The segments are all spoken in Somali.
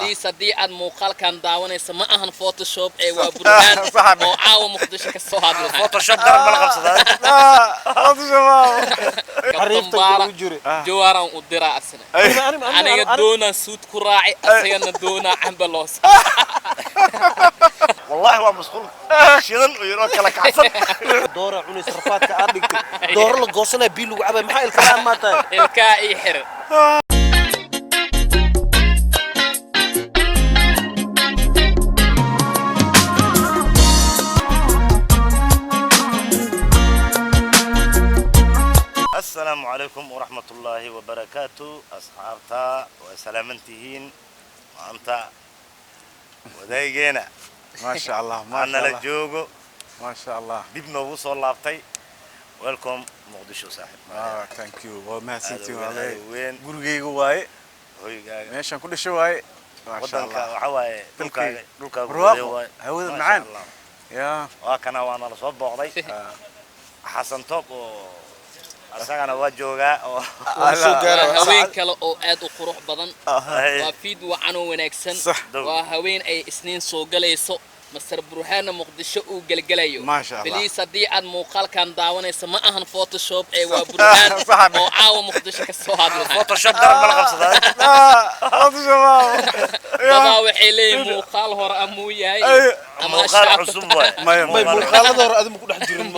بليز هدي أد مقال كان داون سماها فوتوشوب وبرنامج أو عاو مقدش كالصهاد فوتوشوب درب بلغم صدق لا فوتوشوب كابتن جوارا ودرا أسنة أنا دونا سود كراعي أسينا دونا عمبلوس والله هو مسخول شيلن ويروح لك عسل دورة عني صرفات كأبيك دورة لقوسنا بيلو عبا محا الكلام ما تاي الكائي حر السلام عليكم ورحمة الله وبركاته أصحابتا وسلامتهين وأنت ودايجينا ما شاء الله ما أنا شاء الله لجوجو ما شاء الله دبنا وصل لابتي ويلكم مقدشو صاحب ثانك يو وما سنتي والله وين غورغيغو واي هوي ماشان كل شيء واي ما شاء الله وحواي دلكا رواق هود معان يا وكنا وانا لصوب بوقدي حسن توب asagana waa joogaa oo haween kale oo aad u qurux badan waa fiid wacan oo wanaagsan waa haween ay isniin soo galayso masar burhana muqdisho uu galgalayo baliis hadii aad muuqaalkan daawanayso ma ahan photoshop waa burhan oo caawa muqdisho ka soo hadlay photoshop darab bal qabsaday photoshop baba waxay leeyihiin muuqaal hore amuu yahay ama muuqaal cusub way muuqaalada hore adigu ku dhex jirin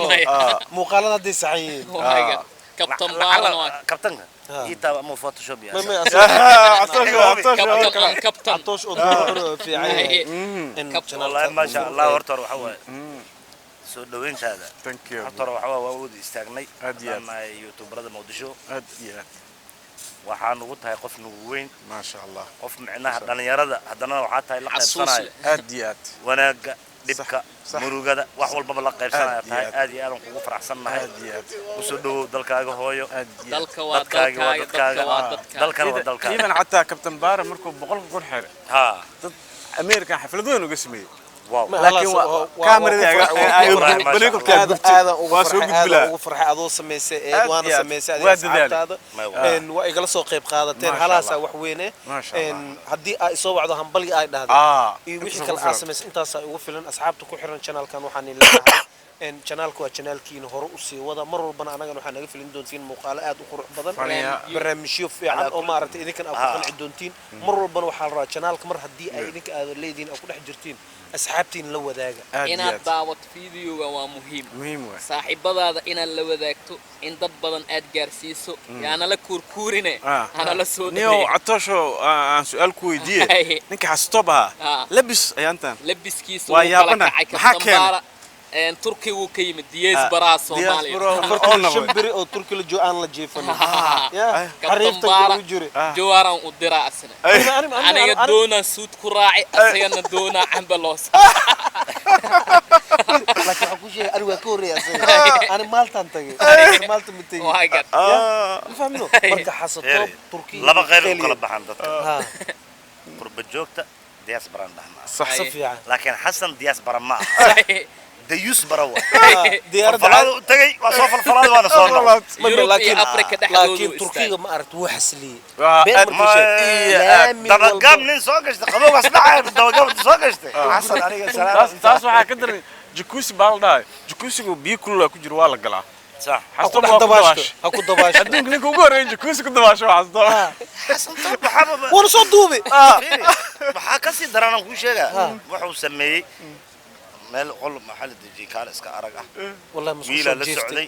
muuqaalada hadii saxayeen كابتن بارن كابتن يتا مو فوتوشوب يا كابتن عطوش أدور في عين كابتن والله ما شاء الله ورتر وحوا سو دوين هذا ثانك يو ورتر وحوا وود استغني ما يوتيوبرada مقدشو waxaan ugu tahay qof nugu weyn ma sha Allah qof micnaha dhalinyarada hadana waxa tahay la qaybsanayo aad wanaaga dibka murugada wax walba la qaybsanayo tahay aad iyo aad ugu faraxsanahay ku soo dhaw dalkaaga hooyo dalka waa dalka iman hatta kabtan baara markuu boqolka kun xir ha dad American xafladooyin uga sameeyay لكن كاميرا بليكو كاد واسوق بلا وفرحة أدو سميسة وأنا سميسة هذا إن وإقلا سو قيب قادتين هلا وحوينه إن هدي سو بعض هم بلي أيد هذا يوحي كلا سميس أنت وفلان أصحاب تكون حرن channel كانوا حنين إن channel كوا channel كين هرؤسي وهذا مرة بنا أنا كانوا حنين فلين دونتين مقالات وخروج بدن برنامج يوف يعني أو ما عرفت إذا كان أكون عندونتين مرة بنا وحال channel كمر هدي أيدك الليدين أو كل حجرتين أصحابتين لو ذاك إن دعوة فيديو ومهم صاحبة إن لو ذاكتو إن ضد بدن أدجار سيسو يعني أنا لكوركورينه أنا لسود نيو عطشو سؤال كويدية نك حستوبها لبس أنت لبس كيسو ويابنا حكيم إن تركي وكيم دياز براس سومالي شمبري أو تركي الجوان لجيفنا يا كابتن بارا جوارا ودرا أسنة أنا دونا سود كراعي أسينا دونا عمبلوس لكن أقول شيء أروى كوريا أنا مالتان تجي مالت متين واجد فهمنو مركز حسب تركي لما غير قلب حمد قرب الجوكتا دياس بران صح يعني لكن حسن دياس بران ما ديوس بروا ديار فلان تجي وصوف الفلان وانا صار لكن تركيا ما أردت وحسلي دبقام من سوقش تقبل واسمع دبقام سوقش حسن عليك السلام تاس waxaa ka daray jikusi baalday jikusigu biyo kulul ku jiro waa la galaa صح حسن dabaash ha ku dabaash hadii ninka ugu horeeyay jikusi ku dabaasho xasdo حسن طب حبب wana soo duubi waxa ka sii daran ku sheega wuxuu sameeyay meel qol maxal diji kaal iska arag ah والله مش wiila la socday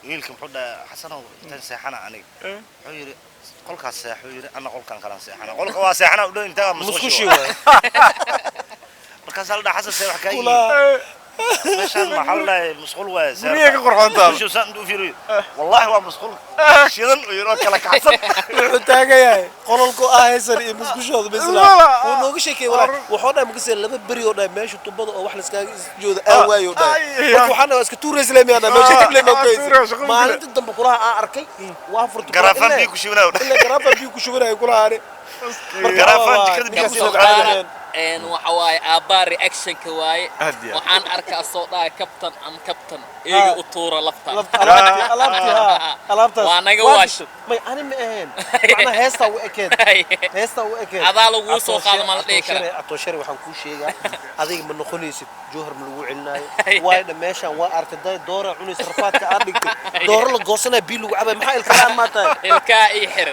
wiilka muxuu dhahay xasan oo tan seexana aniga wuxuu yiri qolkaas seexo yiri ana qolkan kala seexana qolka waa seexana u dhow inta musqushi waa markaas la xasan seex wax ka yiri meeshan maxal la musqul waa seex guriga qurxoonta soo sandu fiiri wallahi waa musqul shidan oo yiro kala kacsan wuxuu taagayay qololku ahaysan iyo musqushooda bisla uu nooga sheekay walaal wuxuu dhahay markii laba bari oo dhahay meesha tubada oo wax la iska joodo waayo dhahay waxana iska tuure islaamiyada meesha dib leh noqoyay maalinta dambe kulaha aan arkay waa furto garafan bi ku shubnaa ila garafan bi ku shubnaa kulaha garafaan jikada soo qaadeen waxa waaye aabaa reaction ka waaye waxaan arkaa soo dhaay captain am captain eega u tuura lafta alaabta waa naga waash may ani ma ahayn macna heesta u ekeed adaa lagu soo qaado ma la dhigi kara atoshari waxaan ku sheegaa adiga ma noqonaysid joohar ma lagu celinaayo waayda meeshan waa artay doora cunis rafaadka aad dhigtay doora la goosanay bii lagu cabay maxaa ilka ma tahay ilka ii xir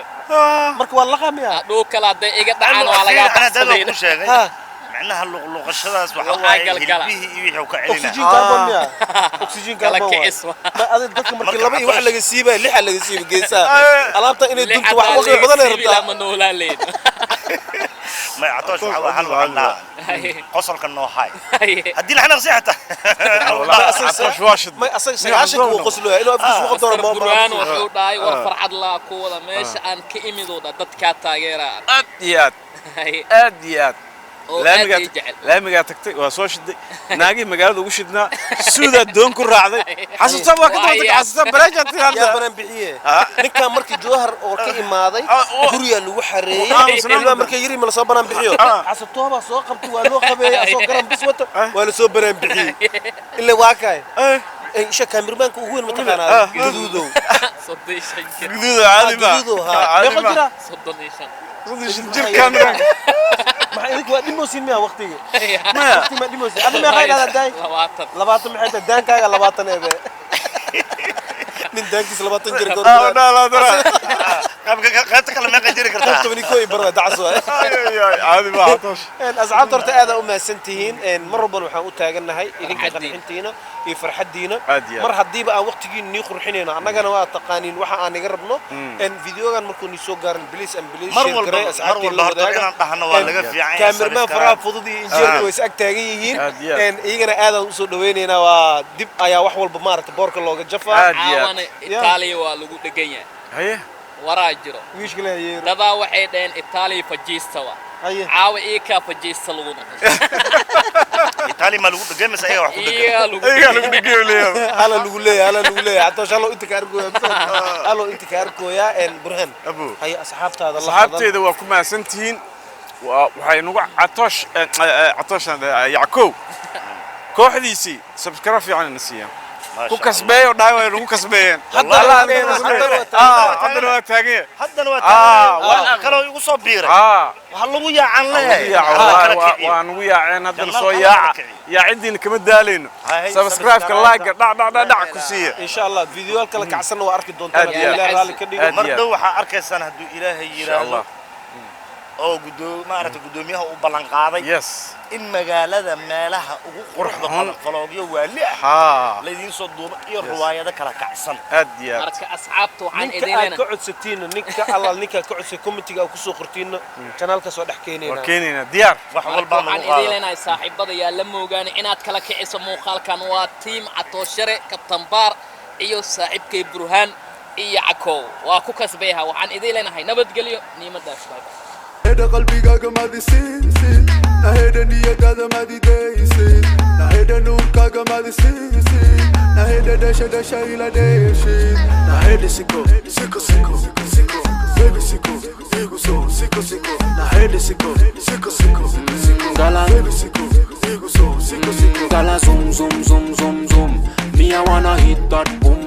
marka waa la qamiya dhoo kala day iga dhacaan waa laga baxsaday معناها اللقشة وحواي قلبيه يوحي كعلنا أكسجين كربون يا أكسجين كربون ما هذا الدك مركي لبي واحد لقى سيبه ليه لقى سيبه جيسا علامته إن الدنيا واحد وقت بدل يربطها منولا لين ما يعطوش حوا حلو عنا قصر كأنه هاي هدينا إحنا نصيحته ما أساس واشد ما أساس عشان هو قصله إله أبغى شو قدر ما برهان وحوداي وفرح الله كولا مش أن كإميدو ده دتكات تاجرة أديات laamigaa tagtay waa soo shiday naagii magaalada ugu shidnaa suudaa doon ku raacday xasuusta waa ka daba tagtay xasuusta baraajati yaa baran bixiye ninka markii joohar oo ka imaaday guriga lagu xareeyay ilaa markii yiri ma la soo baran bixiyo xasuustoba soo qabtay waa loo qabeeyay asoo garan bis wata waa la soo baran bixiyay ilaa waa kay إيش كاميرمانك وهو المتقنع جدوده جدوده عادي ما جدوده صدق جيب كاميرا ما إذا كنت ديموسين ميا وقتي ما وقتي ما ديموسين أنا ما غير هذا داي لباطن محيط الدان كاجا لباطن إيه من دانكيس لباطن جري كورة لا قلت كلام ما قدر كرتا قلت مني كوي برا دعسوا عادي ما عطش أزعل ترى هذا أم سنتين مرة بنو حاول تاجنا هاي إذا كان حنتينا يفرح دينا مرة هدي بقى وقت جين نيخر حنينا أنا جانا وقت تقانين وحنا نجربنا إن فيديو كان مركون يسوق قارن بليس أم بليس مرة كاميرمان فرا فضدي إنجيل كويس أكتاجيين إن يجينا هذا وصل دويننا ودب أيا وحول بمارة بورك اللوجة جفا إيطاليا ولقوا دقيقة هي وراجرو ويش كله يير دبا وحيدين إيطاليا فجيستوا عاو إيكا فجيست لغونا إيطاليا ما لقوا دقيقة مسأية واحد إيه لقوا دقيقة ليه هلا لقوا ليه حتى شالو أنت كاركو يا هلا أنت كاركو يا إن برهن أبو هي أصحابته هذا الله صحابتي إذا وكما سنتين وحي نوع عطوش يعقوب كوحديسي سبسكرايب في عن النسيان ku kasbeeyo dhaaway lagu kasbeeyeen hadda waa taagay waa kala ugu soo biiray waxa lagu yaacan leeyahay waa nagu yaaceen hadda soo yaaca yaacidin kama daaleyno subscribe ka like dhac ku siiya insha Allah video kala kacsan waa arki doontaan ilaahay raali ka dhigo mardow waxa arkaysan haduu ilaahay yiraahdo oo gudoomiyaha u ballan qaaday in magaalada meelaha ugu quruxda badan faloogiyo waali ah leedin soo duuba iyo riwaayada kala kacsan adiya marka asxaabtu waxaan idinleena ka codsatiin ninka alla ninka ka codsay committee ku soo qortiin channelka soo dhex keenayna diyaar wax walba waxaan idinleena saaxiibada yaa la moogaan inaad kala kiciso muuqaalkan waa team Atooshare Captain Bar iyo saaxiibkay Burhaan iyo Cakow waa ku kasbeeyaha waxaan idinleenahay nabadgelyo niimadaas هيدا قلبي ما دي سين هيدا نية ما دي دايسين هيدا نور ما دي سين هيدا دشا إلى دايشين هيدا سيكو baby سيكو ديغو سيكو هيدا سيكو baby سيكو ديغو سيكو Gala zoom me I wanna hit that boom